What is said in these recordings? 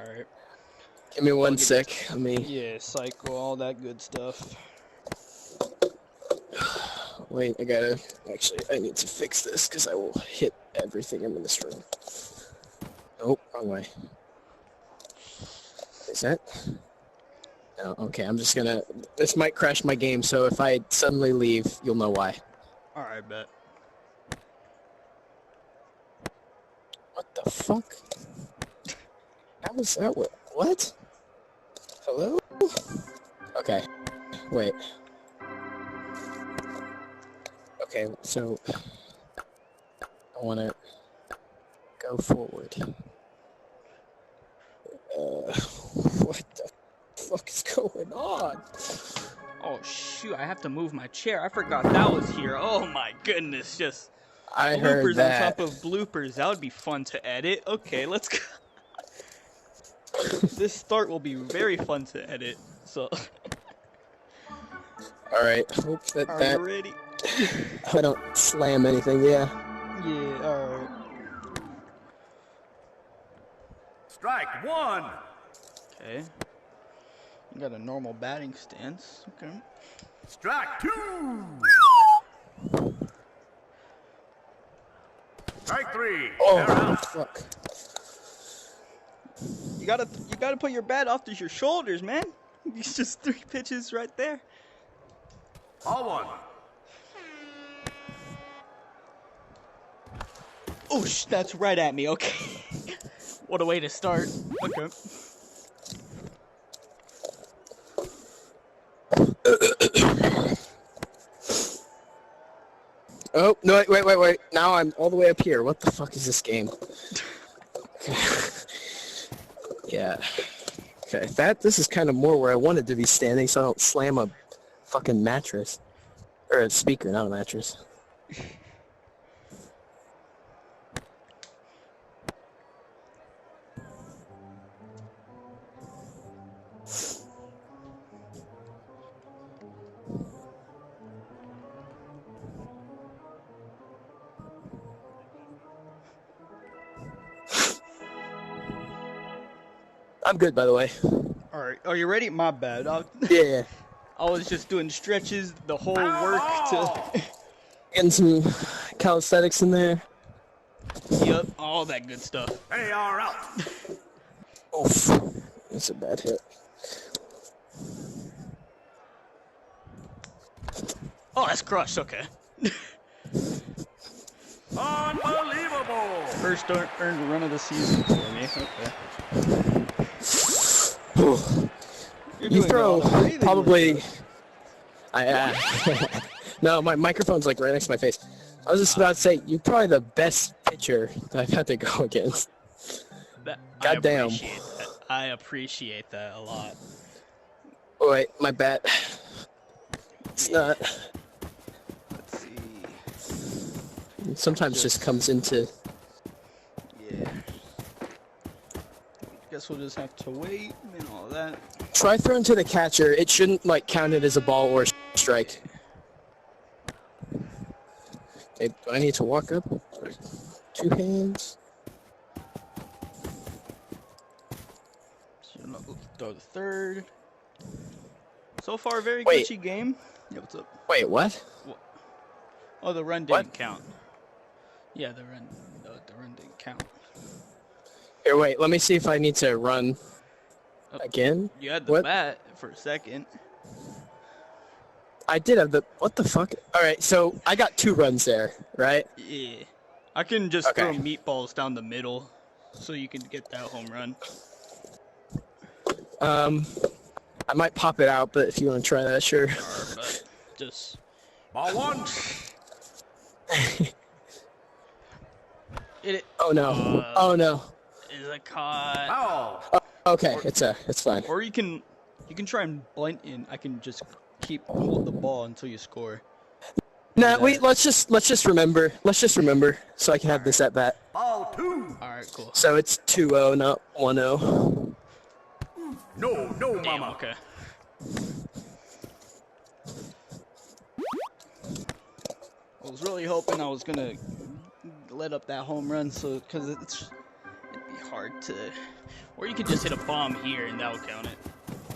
Alright. Give me one sec. I mean, Yeah, cycle, all that good stuff. wait, I need to fix this because I will hit everything in this room. Oh, wrong way. Is that? No, okay, this might crash my game, so if I suddenly leave, you'll know why. Alright, bet. What the fuck? How was that? What? Hello? Okay, wait. Okay, so I want to go forward. What the fuck is going on? Oh shoot, I have to move my chair. I forgot that was here. Oh my goodness, just I heard bloopers that. on top of bloopers. That would be fun to edit. Okay, let's go. This start will be very fun to edit. So Alright, hope that are you ready? I don't slam anything, yeah. Yeah, alright. Strike one. Okay. You got a normal batting stance. Okay. Strike two. Strike three. Oh, fuck. You gotta put your bat off to your shoulders, man. It's just 3 pitches right there. All one. Oh, that's right at me. Okay. What a way to start. Okay. Oh, no, wait. Now I'm all the way up here. What the fuck is this game? Yeah. Okay, this is kind of more where I wanted to be standing so I don't slam a fucking mattress. Or a speaker, not a mattress. I'm good, by the way. Alright, are you ready? My bad. Yeah. I was just doing stretches, the whole work to... Getting some calisthenics in there. Yep, all that good stuff. They are out. Oof. That's a bad hit. Oh, that's crushed, okay. Unbelievable. First earned run of the season for me, okay. You throw probably... No, my microphone's like right next to my face. I was just about to say, you're probably the best pitcher that I've had to go against. Goddamn. I appreciate that a lot. Oh, wait, my bat. It's not... Let's see. It sometimes just comes into... Yeah. Guess we'll just have to wait and all that. Try throwing to the catcher. It shouldn't, like, count it as a ball or a strike. Okay, do I need to walk up? 2 hands. Throw the third. So far, very Wait. glitchy game. Yeah, what's up? Wait, what? Oh, the run didn't count. Yeah, the run didn't count. Here, wait, let me see if I need to run again. You had the bat for a second. I did have the... What the fuck? Alright, so I got 2 runs there, right? Yeah. I can just throw meatballs down the middle so you can get that home run. I might pop it out, but if you want to try that, sure. But just... Ball one. Oh no. Oh no. Is it caught? Foul. Okay, it's fine. Or you can try and bunt in. I can just hold the ball until you score. Nah, wait, let's just remember. Let's just remember so I can have this at bat. Ball two. Alright, cool. So it's 2-0, not 1-0. No, Damn, mama. okay. I was really hoping I was gonna let up that home run, so because it'd be hard to... Or you could just hit a bomb here and that'll count it.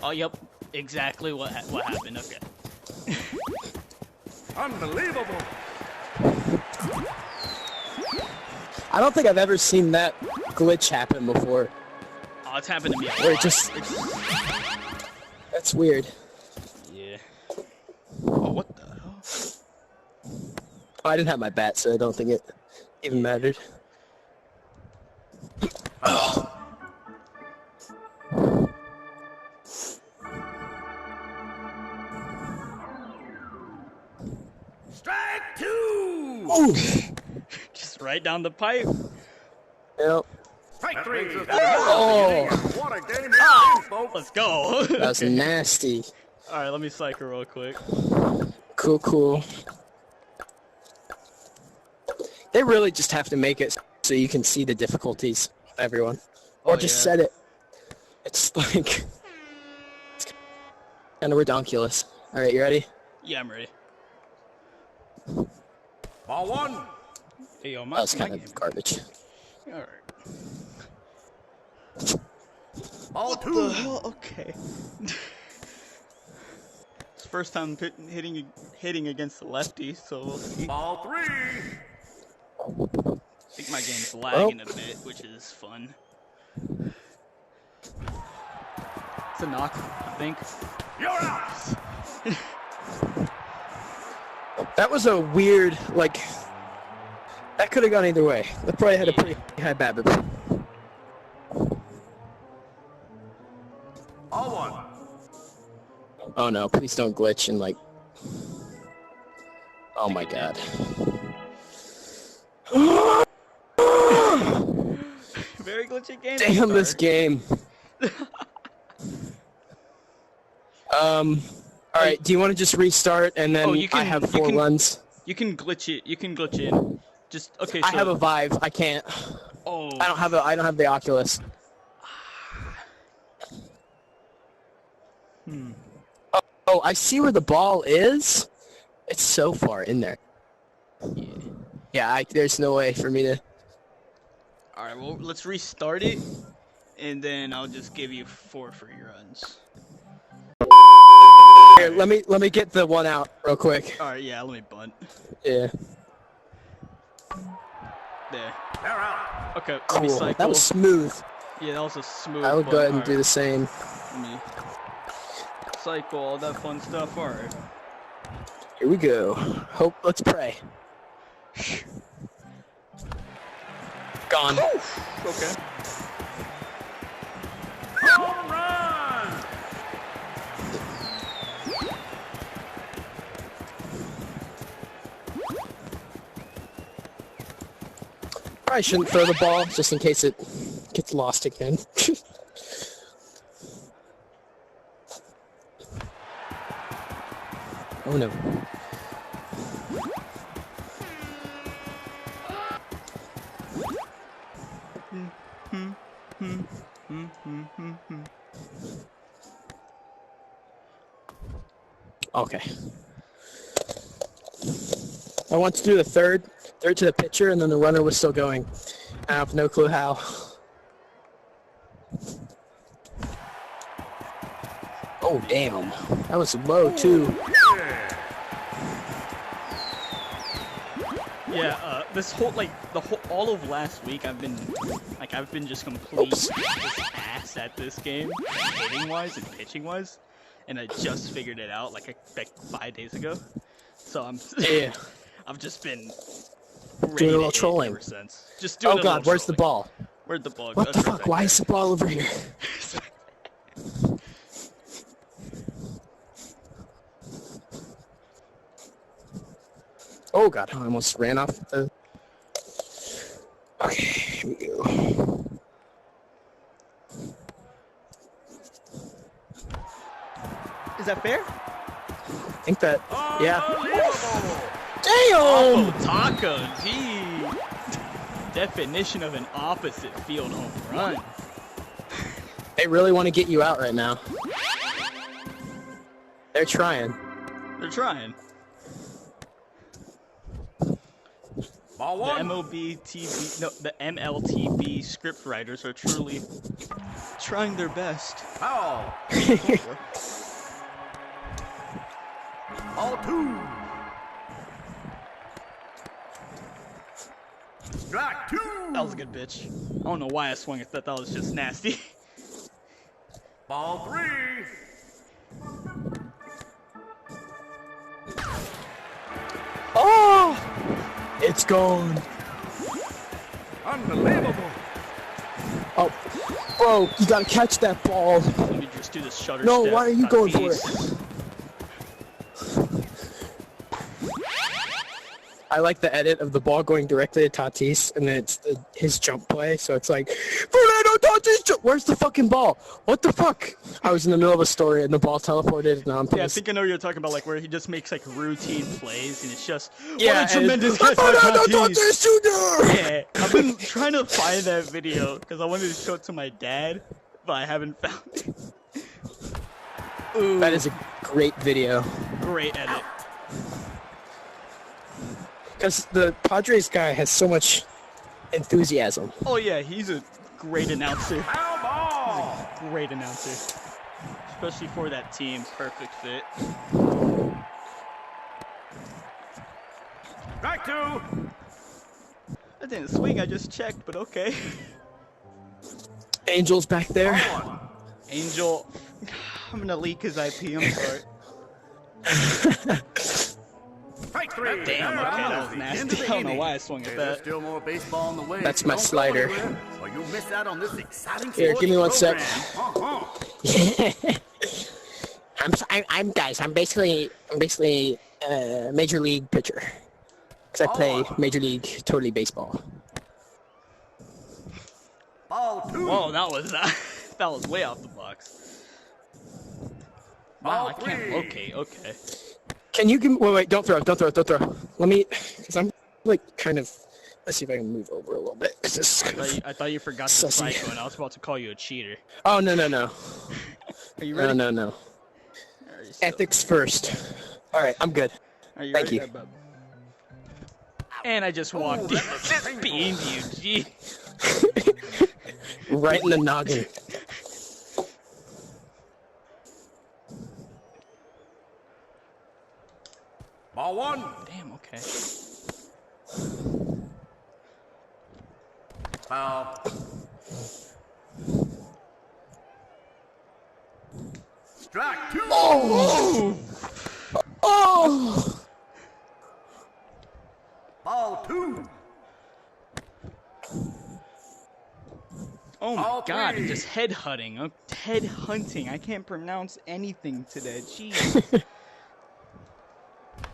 Oh, yep. Exactly what happened. Okay. Unbelievable. I don't think I've ever seen that glitch happen before. Oh, it's happened to me a Where lot. That's weird. Yeah. Oh, what the hell? Oh, I didn't have my bat, so I don't think it even mattered. Strike two. Ooh. Just right down the pipe. Yep. Strike three. Oh, What a game it's been, folks. Let's go. that was nasty. All right, let me cycle real quick. Cool, cool. They really just have to make it so you can see the difficulties, everyone. Or Oh, just yeah. set it. It's like... It's kind of redonkulous. Alright, you ready? Yeah, I'm ready. Ball one. Hey, yo, That was kind game. of garbage. All right. Ball What two. the hell? Okay. It's the first time hitting against the lefty, so we'll see. Ball three. I think my game's lagging a bit, which is fun. It's a knock, I think. You're out. That was a weird, like... That could have gone either way. That probably had a pretty high bat, but... Ball one. Oh no, please don't glitch and like... Oh my god. Very glitchy game. Damn this game. Alright, do you want to just restart and then I have four runs? You can glitch it. You can glitch in. Just okay. So, I have a Vive. I can't. Oh. I don't have the Oculus. Oh, I see where the ball is. It's so far in there. Yeah, there's no way for me to... All right. Well, let's restart it, and then I'll just give you 4 free runs. Here, let me get the one out real quick. All right. Yeah. Let me bunt. Yeah. There. They're out. Okay. Let me Cool. cycle. That was smooth. Yeah, that was a smooth. I will go bunt. ahead and All do the same. Let me cycle all that fun stuff. All right. Here we go. Let's pray. Gone. Okay. Home run. Probably shouldn't throw the ball just in case it gets lost again. Oh no. Okay. I want to do the third to the pitcher, and then the runner was still going. I have no clue how. Oh damn, that was low too. Yeah, this whole all of last week I've been just complete just ass at this game, hitting wise and pitching wise, and I just figured it out like 5 days ago. So Yeah. I've just been Doing a little trolling ever since. Just doing. Oh god, where's the ball? Where'd the ball? What the fuck? Why is the ball over here? Oh god, I almost ran off the... Okay, here we go. Is that fair? I think that... Yeah. Oh, Damn! taco, gee. Definition of an opposite field home run. They really want to get you out right now. They're trying. They're trying. Ball The one. the MLTB script writers are truly trying their best. Foul. Ball two. Strike two. That was a good pitch. I don't know why I swung at that. That was just nasty. Ball three. Oh! It's gone. Unbelievable. Oh, bro, you gotta catch that ball. Let me just do this shutter No, step. why are you going for Tatis. it? I like the edit of the ball going directly to Tatis, and then it's his jump play, so it's like, Fernando Tatis jump! Where's the fucking ball? What the fuck? I was in the middle of a story, and the ball teleported, and I'm pissed. Yeah, I think I know what you're talking about, like where he just makes like routine plays, and it's just Yeah, what a tremendous catch by Fernando Tatis. Tatis Jr.! Yeah, I've been trying to find that video because I wanted to show it to my dad, but I haven't found it. Ooh, That is a great video. great edit. Because the Padres guy has so much enthusiasm. Oh yeah, he's a great announcer. Foul ball. Great announcer, especially for that team. Perfect fit. Strike two. I didn't swing. I just checked, but okay. Angel's back there. Ball one. Angel, I'm gonna leak his IP. I'm sorry. Strike three. Damn. Okay, that was The nasty. end of the I don't know inning. why I swung at Hey, there's that. still more baseball on the way. That's my Don't go slider. anywhere, or you'll miss out on this exciting Here, give me one sports sec. program. I'm guys. I'm basically major league pitcher. Because I play major league totally baseball. Ball two. Whoa, that was that was way off the box. Wow, I can't Ball three. locate. Okay. Can you give me? Wait, don't throw. Let me, because I'm like kind of. Let's see if I can move over a little bit. 'Cause this is kind of, I thought you forgot the Sussy. psycho, and I was about to call you a cheater. oh no. Are you ready? No. Are you still- Ethics first. All right, I'm good. Are you Thank ready? you. And I just walked in. Just beamed you, gee. Right in the noggin. Ball one. Damn. Okay. Foul. Strike two. Oh! Ball two. Oh my All god, three. just head hunting. Head hunting. I can't pronounce anything today. Jeez.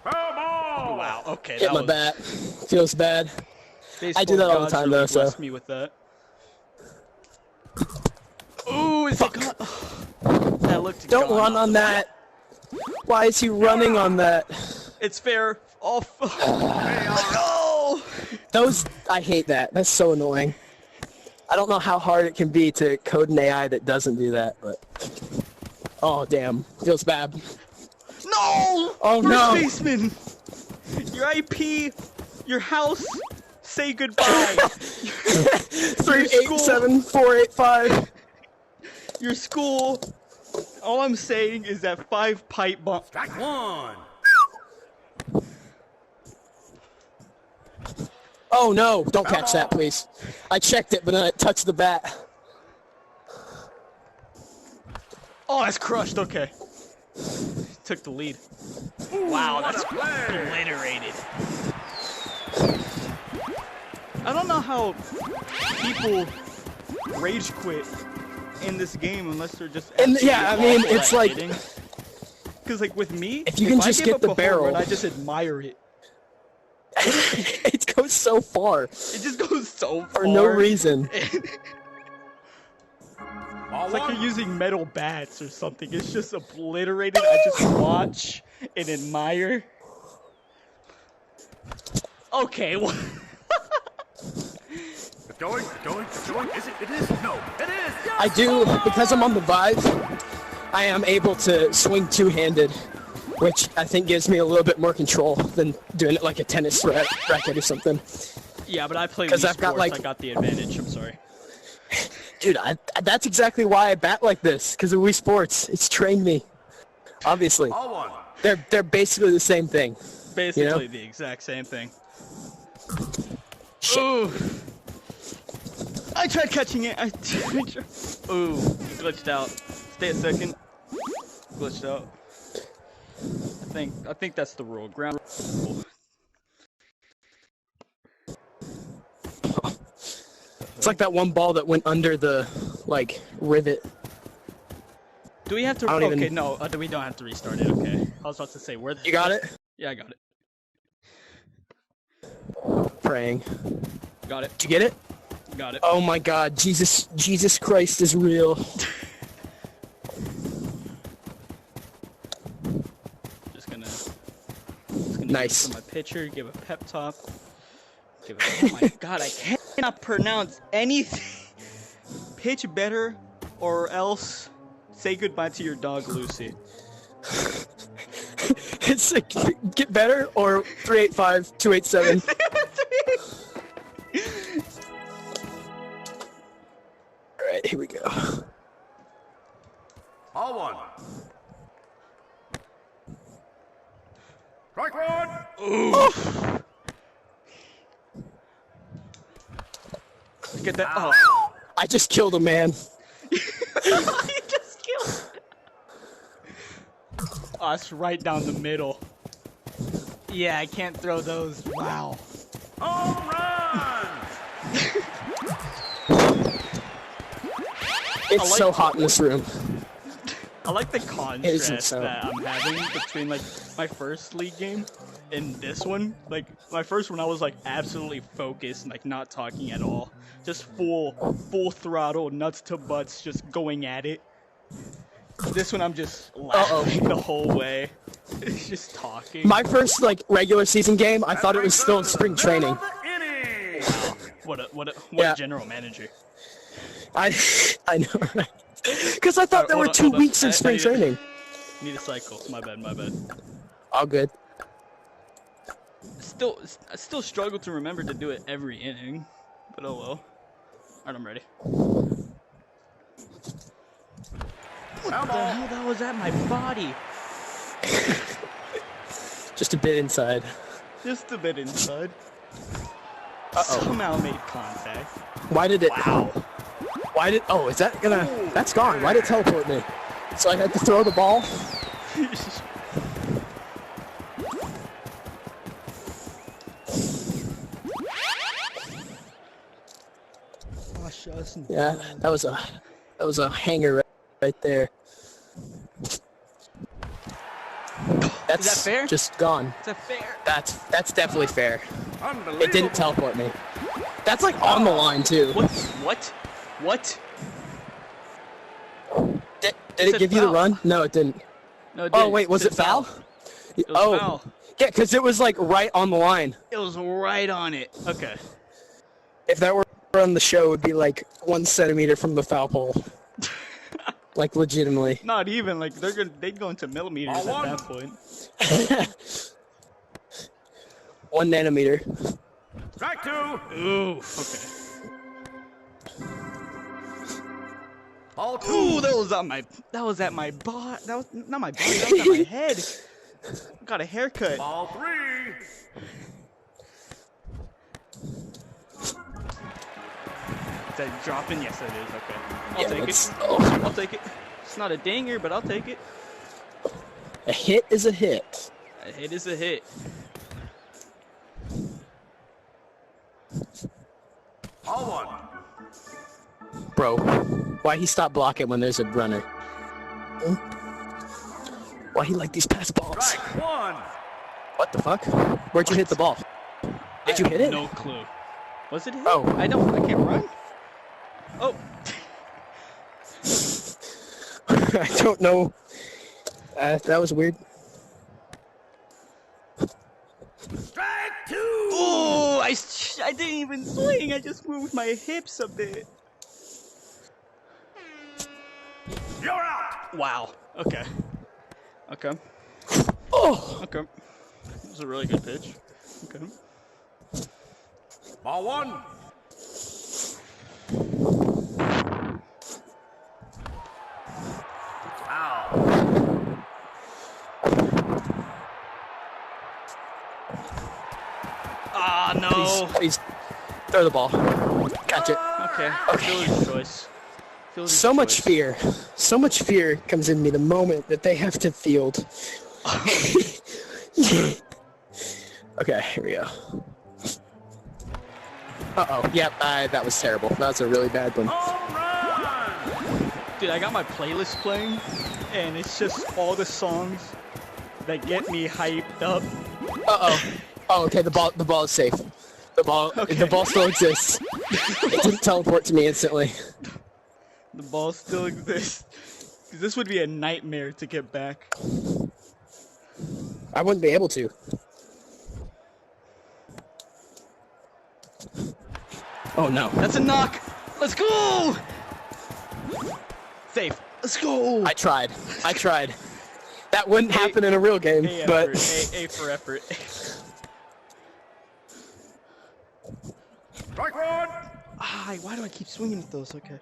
Foul ball. Wow. Okay. Hit that my was, bat. Feels bad. baseball I do that all the gods time, really though, so- blessed me with that. Ooh, is it gone? That looked Don't gone run off on the- that. Why is he running on that? It's fair. Oh, no! Those, I hate that. That's so annoying. I don't know how hard it can be to code an AI that doesn't do that, but... Oh, damn. Feels bad. No! Oh, First no. baseman! Your IP, your house, say goodbye. 387485. Your school. All I'm saying is that 5 pipe bomb. Strike one. Oh no, don't catch that, please. I checked it, but then it touched the bat. Oh, that's crushed. Okay. Took the lead. Wow, What that's a play. obliterated. I don't know how people rage quit in this game unless they're just. And, yeah, I mean, it's like- Because like with me, If you can I just give get up the a home barrel. run, I just admire it. It goes so far It just goes so far. for no reason. Ball It's like one. you're using metal bats or something. It's just obliterated. I just watch and admire. Okay, well, It's going. Is it? It is. No. It is. Yes. I do, because I'm on the Vive, I am able to swing two-handed. which I think gives me a little bit more control than doing it like a tennis racket or something. Yeah, but I play Wii 'Cause I've Sports. got, like- I got the advantage. I'm sorry. Dude, that's exactly why I bat like this, because of Wii Sports. It's trained me. Obviously. All one. They're basically the same thing. Basically the exact same thing. Shit. Ooh. I tried catching it. Ooh, glitched out. Stay a second. Glitched out. I think that's the rule. Ground rule. It's like that one ball that went under the, like, rivet. Do we have to? I don't Okay, even- no. We don't have to restart it. Okay. I was about to say where the. You got it? Yeah, I got it. Praying. Got it. Did you get it? Got it. Oh my god, Jesus Christ is real. Just gonna Nice. give it to my pitcher, give a pep talk. Oh my god, I cannot pronounce anything. Pitch better, or else say goodbye to your dog, Lucy. It's like, get better or 385-287. Alright, here we go. All one. Strike one. Get that. Oh. I just killed a man. You just killed. Oh, it's right down the middle. Yeah, I can't throw those. Wow. Home run. It's like- so hot in this room. I like the Isn't contrast so. that I'm having between like my first league game and this one. Like my first one, I was like absolutely focused, like not talking at all, just full throttle, nuts to butts, just going at it. This one, I'm just laughing the whole way, just talking. My first, like, regular season game, I thought it was still in spring training. Inning. What Yeah. a general manager. I know, right? Because I thought there were Hold on, 2 hold on. weeks I of spring need to- training. Need a cycle. My bad. All good. I still struggle to remember to do it every inning, but oh well. Alright, I'm ready. What the hell? That was at my body. Just a bit inside. Just a bit inside. Uh-oh. Somehow made contact. Why did it... Wow. Why did... Oh, is that gonna... That's gone. Why did it teleport me? So I had to throw the ball? Yeah, that was a hanger right there. That's Is that fair? just gone. Is that fair? That's definitely fair. Unbelievable. It didn't teleport me. That's like on the line too. What? Did It it said give you the foul. run? No, it didn't. No, it Oh didn't. wait, was it said foul? It was Oh, foul. yeah, because it was like right on the line. It was right on it. Okay. If that were on the show, it would be like 1 centimeter from the foul pole. Like legitimately. Not even like they'd go into millimeters at All that point. 1 nanometer. Strike two. Ooh. Okay. All two. Ooh, that was at my body. That was not my body. That was at my head. Got a haircut. Ball three. Is that dropping? Yes, it is. Okay. I'll Yeah, take let's- it. oh. I'll take it. It's not a dinger, but I'll take it. A hit is a hit. A hit is a hit. All one. Bro, why he stop blocking when there's a runner? Huh? Why he like these pass balls? Strike one. What the fuck? Where'd you hit the ball? Did you I hit have it? No clue. Was it a hit? Oh. I can't run. Oh. I don't know. That was weird. Strike two. Ooh, I didn't even swing. I just moved my hips a bit. You're out. Wow. Okay. Okay. Oh! Okay. It was a really good pitch. Okay. Ball one. Foul. Ah, no. Please, throw the ball. Catch it. Okay. Fielder's choice. Fielder's So much choice. fear. So much fear comes in me the moment that they have to field. Okay, here we go. Uh-oh. Yep, that was terrible. That was a really bad one. Home run. Dude, I got my playlist playing, and it's just all the songs that get me hyped up. Uh-oh. Oh, okay, the ball is safe. The ball still exists. It didn't teleport to me instantly. The ball still exists. 'Cause this would be a nightmare to get back. I wouldn't be able to. Oh no. That's a knock. Let's go. Safe. Let's go. I tried. That wouldn't happen in a real game, A but effort. A for effort. Strike one. Ah, why do I keep swinging at those? Okay.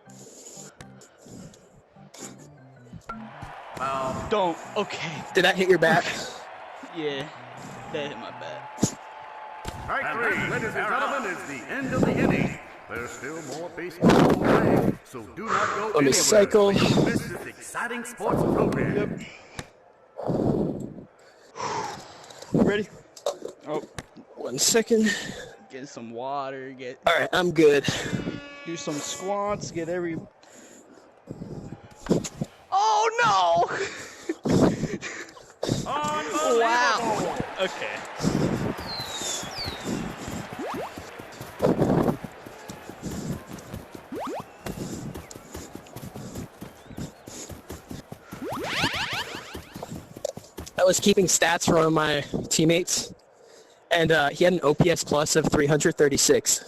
Foul. Don't. Okay. did that hit your bat? Yeah. That hit my back. Strike three. Ladies and gentlemen, is the end of the inning. There's still more baseball to play, so do not go Let me anywhere. cycle. Don't miss this exciting sports program. Ready? Oh, 1 second. get some water. All right, I'm good. Do some squats. Get every. Oh no! Wow. Okay. I was keeping stats for one of my teammates, and he had an OPS plus of 336.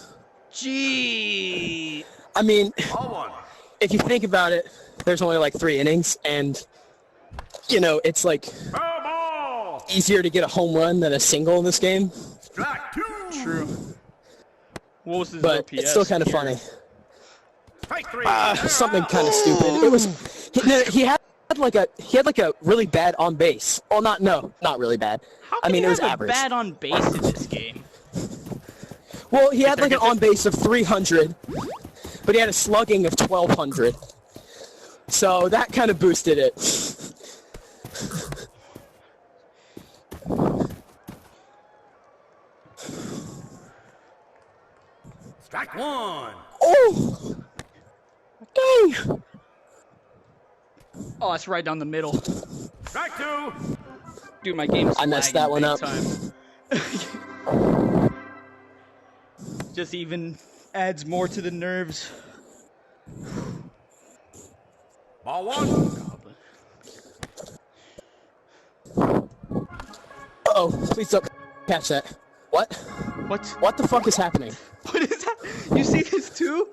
Gee. I mean, Ball one. if you think about it, there's only like 3 innings, and you know it's like Foul ball. easier to get a home run than a single in this game. Strike two. True. What was his But OPS it's still kind of here? funny. Strike three. Something kind of stupid. It was he had like a really bad on base. Well, not really bad. How I can mean, you it was have a average. bad on base in this game? Well, he had like an Get there. on base of 300, but he had a slugging of 1200. So that kind of boosted it. Strike one. Oh! Dang! Oh, that's right down the middle. Strike two. Dude, my game's I messed lagging that one big up. time. Just even adds more to the nerves. Ball one. Uh-oh, please don't catch that. What? What? What the fuck is happening? What is that? You see this too?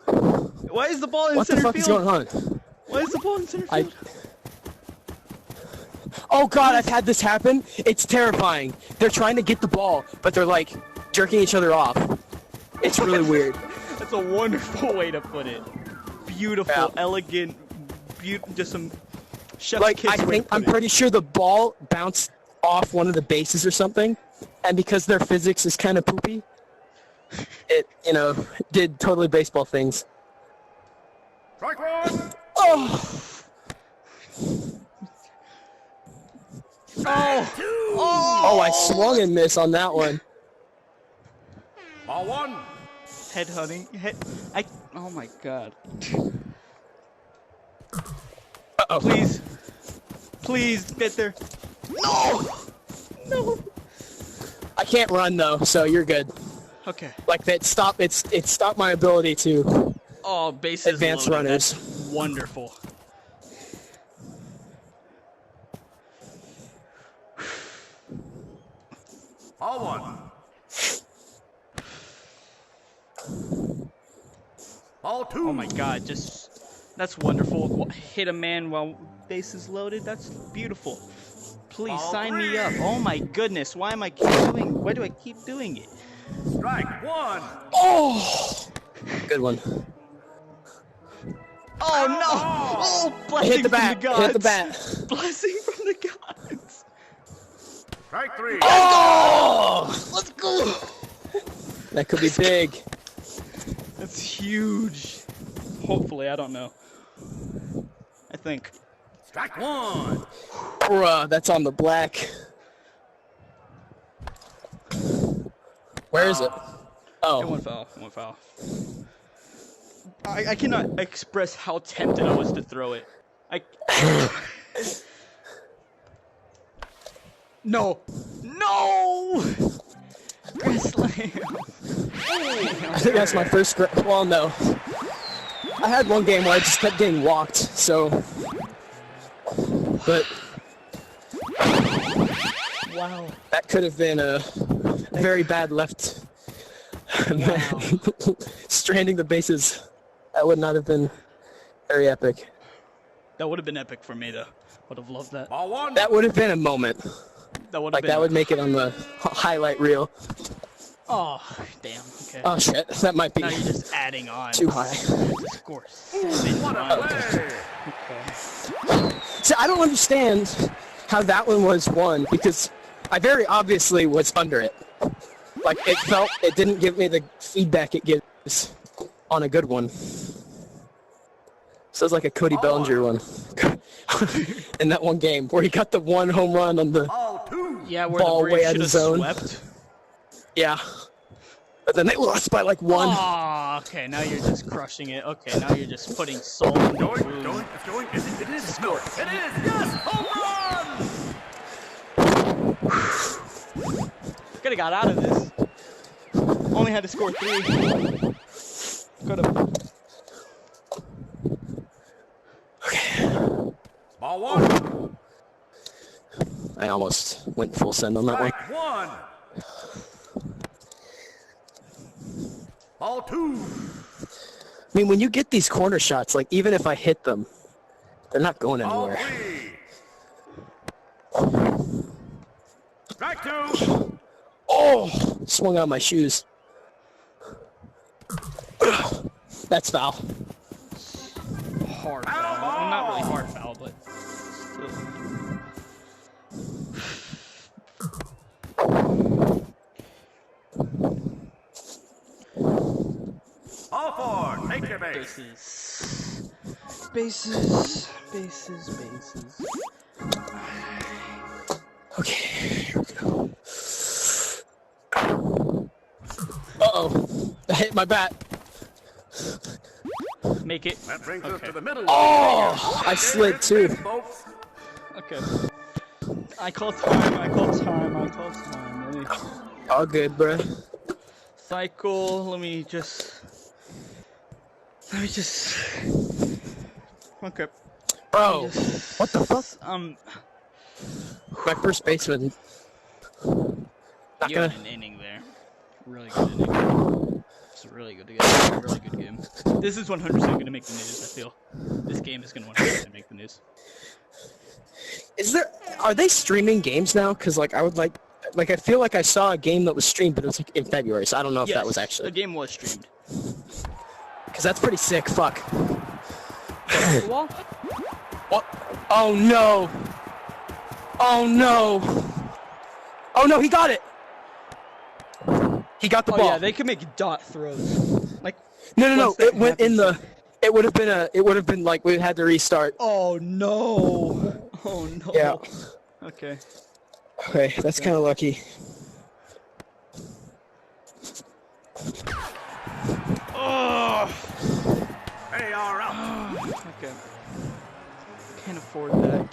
Why is the ball in What the center fuck field? is going on? Why is the ball in center I- field? Oh god, I've had this happen. It's terrifying. They're trying to get the ball, but they're like jerking each other off. It's really weird. That's a wonderful way to put it. Beautiful, Yeah. elegant, just some chef's Like kiss I way think to put I'm it. pretty sure the ball bounced off one of the bases or something, and because their physics is kind of poopy, it did totally baseball things. Strike one. Oh, Oh, I swung and missed on that one. Ball one. headhunting. Oh my god. Uh-oh. Please get there. No. No. I can't run though, so you're good. Okay. Like that stop. It stopped my ability to. Oh, bases Advanced loaded. runners. That's wonderful. Ball one. Ball two. Oh my god, that's wonderful. Hit a man while base is loaded. That's beautiful. please Ball sign me three. up. Oh my goodness, why do I keep doing it? Strike one. Oh! Good one. Oh no! Oh, blessing Hit the from bat. the gods. Hit the bat. Blessing from the gods. Strike three. Oh! Let's go! That could be big. That's huge. Hopefully, I don't know. I think. Strike one. Bruh, that's on the black. Where is it? Oh. One foul. One foul. I cannot express how tempted I was to throw it. No! No! Grand slam! I think that's my first. Well, no. I had one game where I just kept getting walked, so. But. Wow. That could have been a very bad left. Wow. Stranding the bases. That would not have been very epic. That would have been epic for me, though. Would have loved that. Ball one. That would have been a moment. That would have Like, been. that would make it on the highlight reel. Oh, damn. Okay. Oh, shit. That might be Now you're just adding on. too high. Score 7 What a runs. play. Okay. See, I don't understand how that one was won, because I very obviously was under it. Like, it didn't give me the feedback it gives on a good one. So it's like a Cody Bellinger one. In that one game, where he got the one home run on the Ball two. Yeah, where Ball the way Braves out should of have zone. swept. yeah. But then they lost by like one. Oh, okay, now you're just crushing it. Okay, now you're just putting soul in the Going, wound. going, it's going. It is. No, it is. Yes. Home run. Could have got out of this. Only had to score 3. Could have. Ball one. I almost went full send on that one. Strike one. Ball two. I mean, when you get these corner shots, like, even if I hit them, they're not going Ball anywhere. three. Strike two. Oh! Swung out my shoes. That's foul. Hard foul. Well, not really hard foul, but still. All four. Take your base. Bases. Okay, here we go. Uh-oh. I hit my bat. Make it. That brings us Okay. to the middle. Oh! I slid too. Folks. Okay. I call time. Let me All good, bruh. cycle. Let me just. Okay. Bro, Just- what the fuck? My first baseman. Not You had gonna. an inning there. Really good inning. It's a really good game. Really good game. This is 100% going to make the news, I feel. This game is going to 100% make the news. Are they streaming games now? Cause like I would like I feel like I saw a game that was streamed, but it was like in February, so I don't know if that was The actually. game was streamed. Cause that's pretty sick. Fuck. Wall? What? Oh no! Oh no! Oh no! He got it. He got the Oh ball. yeah, they can make dot throws. Like. No. once that It went in happens- the. It would have been like we had to restart. Oh no! Oh no! Yeah. Okay. Okay, that's kind of lucky. Oh. They are out. Okay. Can't afford that.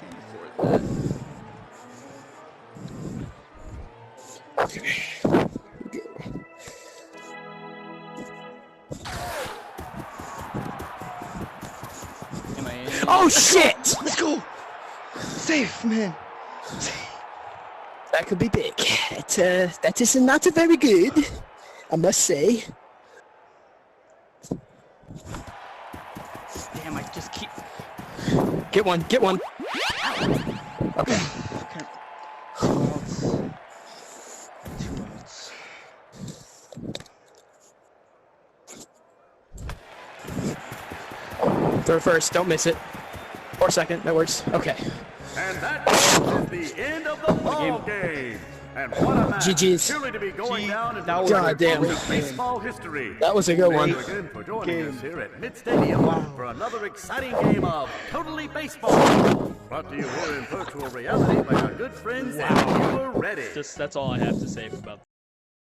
Am I in? Oh shit! Let's go! Safe, man. That could be big. That is not very good, I must say. Damn, I just keep. Get one. Okay. Okay. Throw first. Don't miss it. Or second. That works. Okay. And that is the end of the ball game. And what a match. GG's. Surely to be going down in Goddamn. baseball history. That was a good one. Thank you again for joining us here at Mid Stadium for another exciting game of Totally Baseball. Brought to you here in virtual reality by our good friends at You Are Ready. That's all I have to say about